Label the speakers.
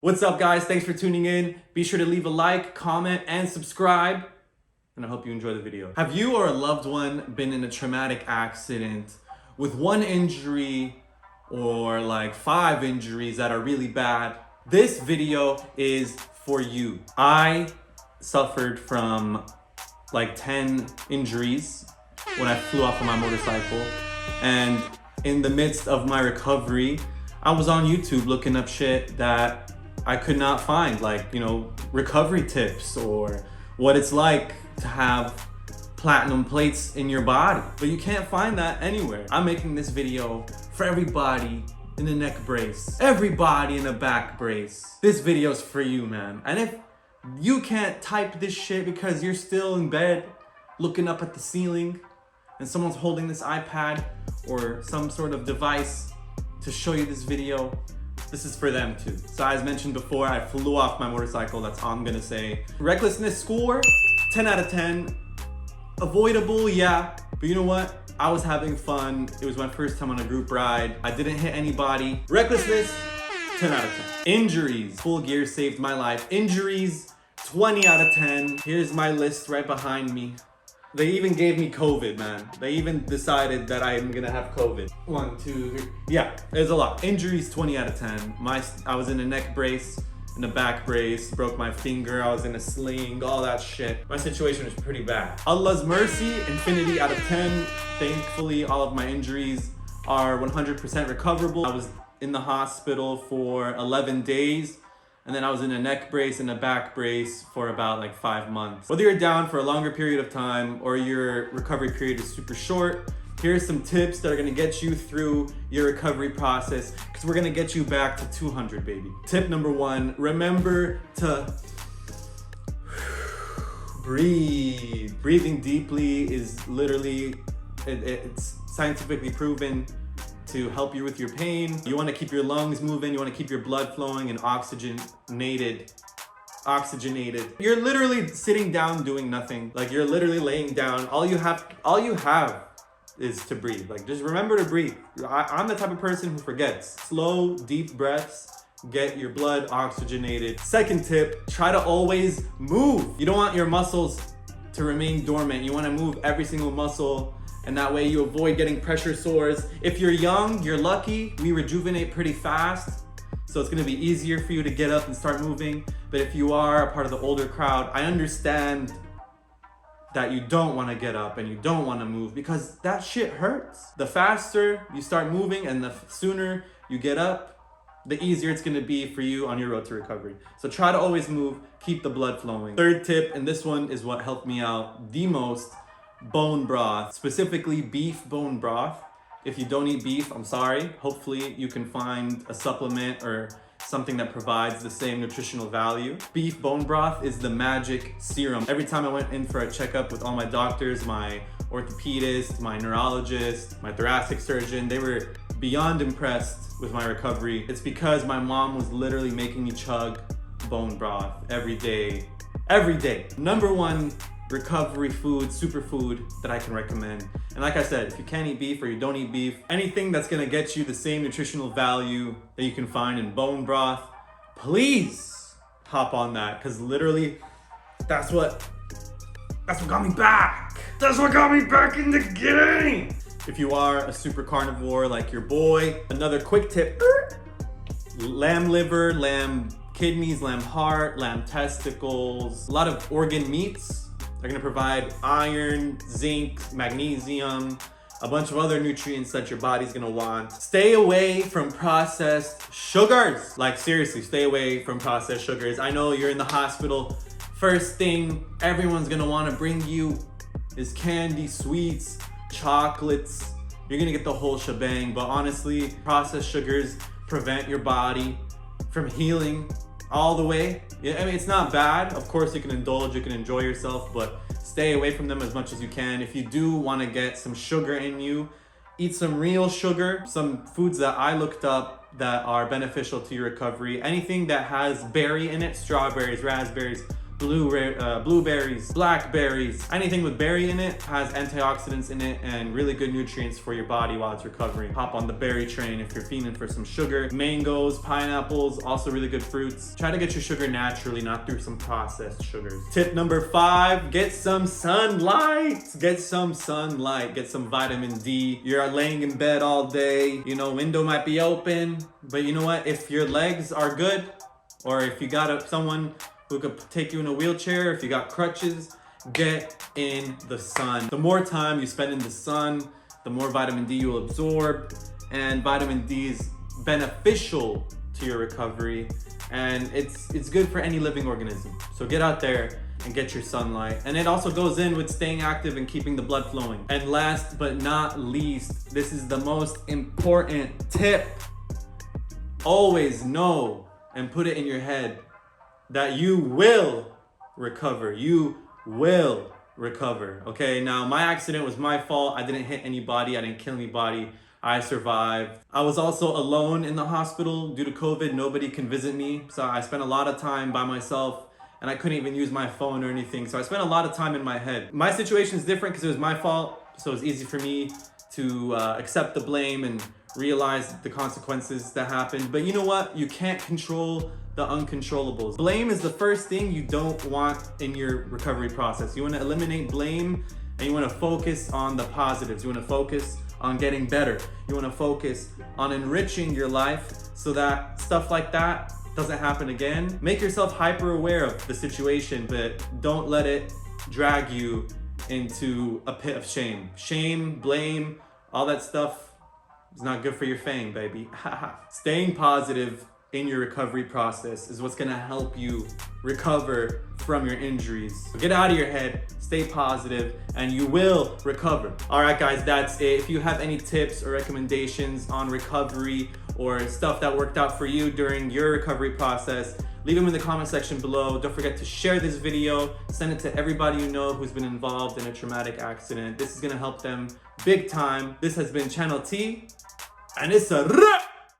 Speaker 1: What's up, guys? Thanks for tuning in. Be sure to leave a like, comment, and subscribe. And I hope you enjoy the video. Have you or a loved one been in a traumatic accident with one injury or like 5 injuries that are really bad? This video is for you. I suffered from like 10 injuries when I flew off of my motorcycle. And in the midst of my recovery, I was on YouTube looking up shit that I could not find, like, recovery tips or what it's like to have platinum plates in your body. But you can't find that anywhere. I'm making this video for everybody in a neck brace, everybody in a back brace. This video's for you, man. And if you can't type this shit because you're still in bed looking up at the ceiling and someone's holding this iPad or some sort of device to show you this video, this is for them too. So as mentioned before, I flew off my motorcycle. That's all I'm gonna say. Recklessness score, 10 out of 10. Avoidable, yeah. But you know what? I was having fun. It was my first time on a group ride. I didn't hit anybody. Recklessness, 10 out of 10. Injuries, full gear saved my life. Injuries, 20 out of 10. Here's my list right behind me. They even gave me COVID, man. They even decided that I'm gonna have COVID. 1, 2, 3. Yeah, there's a lot. Injuries, 20 out of 10. I was in a neck brace, in a back brace, broke my finger, I was in a sling, all that shit. My situation was pretty bad. Allah's mercy, infinity out of 10. Thankfully, all of my injuries are 100% recoverable. I was in the hospital for 11 days. And then I was in a neck brace and a back brace for about like 5 months. Whether you're down for a longer period of time or your recovery period is super short, here's some tips that are gonna get you through your recovery process, because we're gonna get you back to 200, baby. Tip number 1, remember to breathe. Breathing deeply is literally, it's scientifically proven to help you with your pain. You wanna keep your lungs moving, you wanna keep your blood flowing and oxygenated. You're literally sitting down doing nothing. Like, you're literally laying down. All you have is to breathe. Like, just remember to breathe. I'm the type of person who forgets. Slow, deep breaths get your blood oxygenated. Second tip, try to always move. You don't want your muscles to remain dormant. You wanna move every single muscle, and that way you avoid getting pressure sores. If you're young, you're lucky. We rejuvenate pretty fast, so it's gonna be easier for you to get up and start moving. But if you are a part of the older crowd, I understand that you don't wanna get up and you don't wanna move because that shit hurts. The faster you start moving and the sooner you get up, the easier it's gonna be for you on your road to recovery. So try to always move, keep the blood flowing. Third tip, and this one is what helped me out the most, bone broth, specifically beef bone broth. If you don't eat beef, I'm sorry. Hopefully you can find a supplement or something that provides the same nutritional value. Beef bone broth is the magic serum. Every time I went in for a checkup with all my doctors, my orthopedist, my neurologist, my thoracic surgeon, they were beyond impressed with my recovery. It's because my mom was literally making me chug bone broth every day. Every day. Number 1 recovery food, superfood that I can recommend. And like I said, if you can't eat beef or you don't eat beef, anything that's gonna get you the same nutritional value that you can find in bone broth, please hop on that, because literally that's what got me back. That's what got me back in the game. If you are a super carnivore like your boy, another quick tip, lamb liver, lamb kidneys, lamb heart, lamb testicles, a lot of organ meats. They're gonna provide iron, zinc, magnesium, a bunch of other nutrients that your body's gonna want. Stay away from processed sugars. Like, seriously, stay away from processed sugars. I know you're in the hospital. First thing everyone's gonna wanna bring you is candy, sweets, chocolates. You're gonna get the whole shebang, but honestly, processed sugars prevent your body from healing all the way. I mean, it's not bad. Of course, you can indulge, you can enjoy yourself, but stay away from them as much as you can. If you do want to get some sugar in you, eat some real sugar. Some foods that I looked up that are beneficial to your recovery. Anything that has berry in it, strawberries, raspberries, blueberries, blackberries, anything with berry in it has antioxidants in it and really good nutrients for your body while it's recovering. Hop on the berry train if you're feeling for some sugar. Mangoes, pineapples, also really good fruits. Try to get your sugar naturally, not through some processed sugars. Tip number 5, get some sunlight. Get some sunlight, get some vitamin D. You're laying in bed all day, you know, window might be open, but you know what? If your legs are good, or if you got someone who could take you in a wheelchair, if you got crutches, get in the sun. The more time you spend in the sun, the more vitamin D you'll absorb, and vitamin D is beneficial to your recovery, and it's good for any living organism. So get out there and get your sunlight. And it also goes in with staying active and keeping the blood flowing. And last but not least, this is the most important tip. Always know and put it in your head that you will recover. You will recover. Okay, now my accident was my fault. I didn't hit anybody. I didn't kill anybody. I survived. I was also alone in the hospital due to COVID. Nobody can visit me. So I spent a lot of time by myself and I couldn't even use my phone or anything. So I spent a lot of time in my head. My situation is different because it was my fault. So it's easy for me to accept the blame and realize the consequences that happened. But you know what? You can't control the uncontrollables. Blame is the first thing you don't want in your recovery process. You want to eliminate blame and you want to focus on the positives. You want to focus on getting better. You want to focus on enriching your life so that stuff like that doesn't happen again. Make yourself hyper aware of the situation, but don't let it drag you into a pit of shame. Shame, blame, all that stuff is not good for your fame, baby. Staying positive in your recovery process is what's gonna help you recover from your injuries. So get out of your head, stay positive, and you will recover. All right, guys, that's it. If you have any tips or recommendations on recovery or stuff that worked out for you during your recovery process, leave them in the comment section below. Don't forget to share this video, send it to everybody you know who's been involved in a traumatic accident. This is gonna help them big time. This has been Channel T, and it's a wrap.